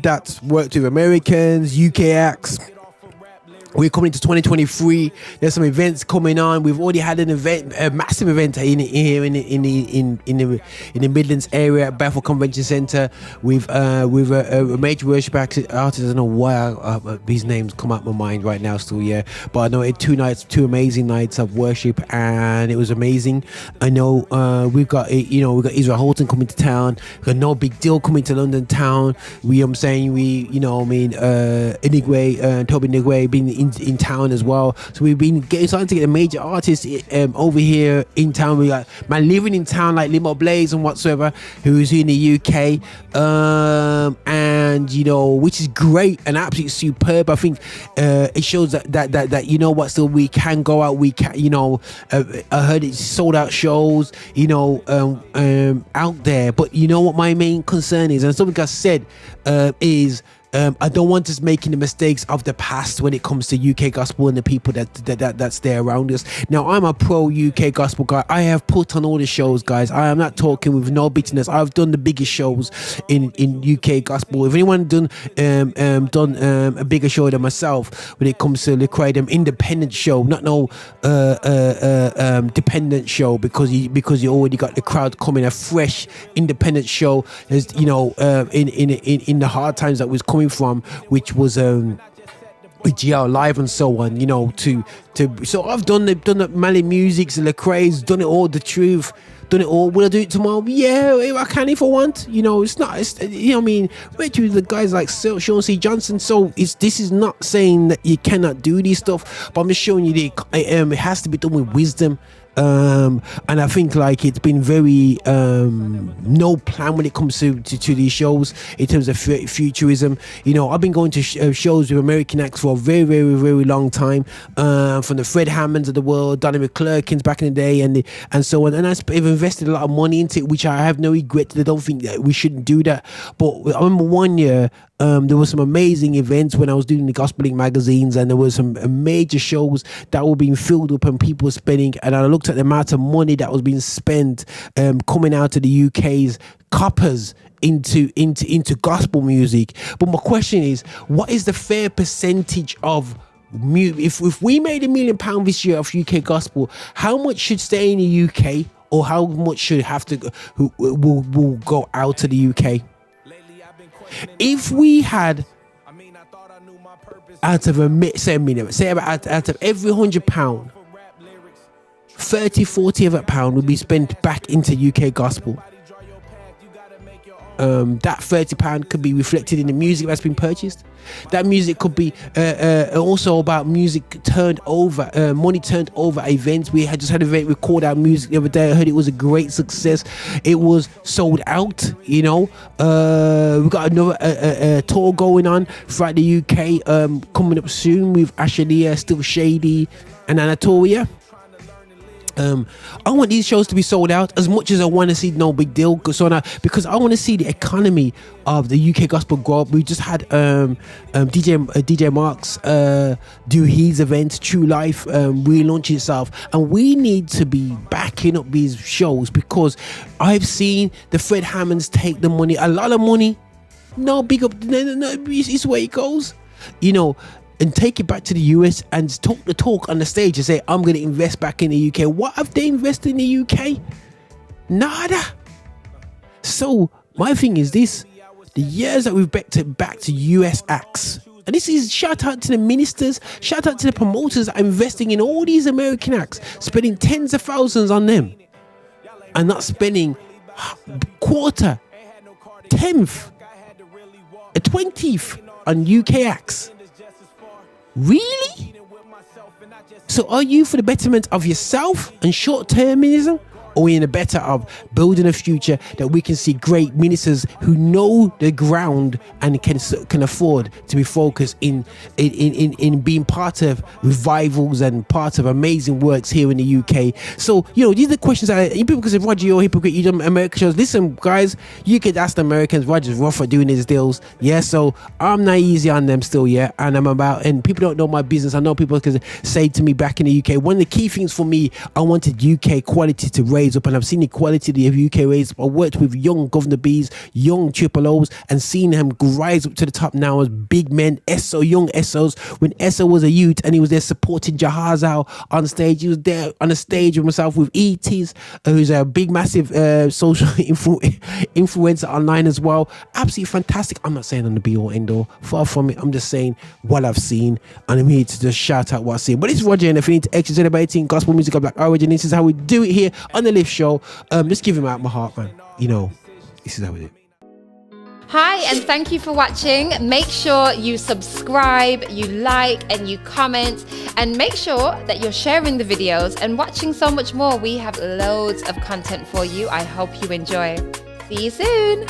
that's worked with Americans, UK acts. We're coming into 2023. There's some events coming on. We've already had an event, a massive event here in the Midlands area at Bethel Convention Centre with a major worship artist. I don't know why these names come out my mind right now still, yeah. But I know it two amazing nights of worship, and it was amazing. I know we've got Israel Houghton coming to town. We've got No Big Deal coming to London town. I'm saying Inigwe, Toby Inigwe being in town as well. So we've been starting to get the major artists over here in town. We got man living in town like Limo Blaze and whatsoever, who's in the UK, and which is great and absolutely superb. I think it shows that still we can go out. We can, I heard it's sold out shows, out there. But what my main concern is, and something I said is. I don't want us making the mistakes of the past when it comes to UK gospel and the people that's there around us. Now, I'm a pro UK gospel guy. I have put on all the shows, guys. I am not talking with no bitterness. I've done the biggest shows in UK gospel. If anyone done a bigger show than myself when it comes to the independent show, not no dependent show, because you already got the crowd coming, a fresh independent show. There's in the hard times that was coming from, which was with GL Live and so on, so I've done the Mali Music, the Lecrae's, done it all, The Truth, done it all. Will I do it tomorrow? Yeah, I can if I want. It's not. We're to the guys like Sean C. Johnson. So this is not saying that you cannot do this stuff, but I'm just showing you it has to be done with wisdom. And I think it's been very no plan when it comes to these shows in terms of futurism. I've been going to shows with American acts for a very, very, very long time, from the Fred Hammonds of the world, Donnie McClurkins back in the day, and so on. And I've invested a lot of money into it, which I have no regret. I don't think that we shouldn't do that. But I remember one year. There were some amazing events when I was doing the Gospeling magazines, and there were some major shows that were being filled up and people were spending, and I looked at the amount of money that was being spent coming out of the UK's coppers into gospel music. But my question is, what is the fair percentage of if we made £1 million this year of UK gospel, how much should stay in the UK, or how much should have to will go out to the UK? If we had out of every £100, 30-40 of that pound would be spent back into UK gospel. That £30 could be reflected in the music that's been purchased. That music could be also about music turned over, money turned over events. We had just had an event, we called out music the other day. I heard it was a great success. It was sold out. We got another tour going on throughout the UK coming up soon with Ashalia, Still Shady, and Anatolia. I want these shows to be sold out as much as I want to see No Big Deal because I want to see the economy of the UK gospel grow up. We just had DJ Marks do his event, True Life, relaunch itself, and we need to be backing up these shows because I've seen the Fred Hammonds take the money, a lot of money. No, big up, no, it's the way it goes, and take it back to the US and talk the talk on the stage and say, I'm going to invest back in the UK. What have they invested in the UK? Nada. So my thing is this: the years that we've back to US acts, and this is shout out to the ministers, shout out to the promoters that are investing in all these American acts, spending tens of thousands on them and not spending quarter, 10th, a 20th on UK acts. Really? So are you for the betterment of yourself and short-termism, or are we in the better of building a future that we can see great ministers who know the ground and can afford to be focused in being part of revivals and part of amazing works here in the UK? So these are the questions that people can say, Roger, you're a hypocrite, you done American shows. Listen, guys, you could ask the Americans. Roger's rough for doing his deals, yeah. So I'm not easy on them still, yeah. And and people don't know my business. I know people can say to me back in the UK, one of the key things for me, I wanted UK quality to raise raise up, and I've seen the quality of UK raise up. I worked with young Governor B's, young Triple O's, and seen him rise up to the top now as big men, young SOs. When SO was a youth and he was there supporting Jahazal on stage, he was there on the stage with myself with ETs, who's a big, massive social influencer online as well. Absolutely fantastic. I'm not saying I'm the be all end all, far from it. I'm just saying what I've seen, and I'm here to just shout out what I've seen. But it's Roger, and if you need to extra celebrating gospel music of Black origin, this is how we do it here on the Lift Show. Just give him out my heart, man. You know, this is how we do it. Hi, and thank you for watching. Make sure you subscribe, you like, and you comment, and make sure that you're sharing the videos and watching so much more. We have loads of content for you. I hope you enjoy. See you soon.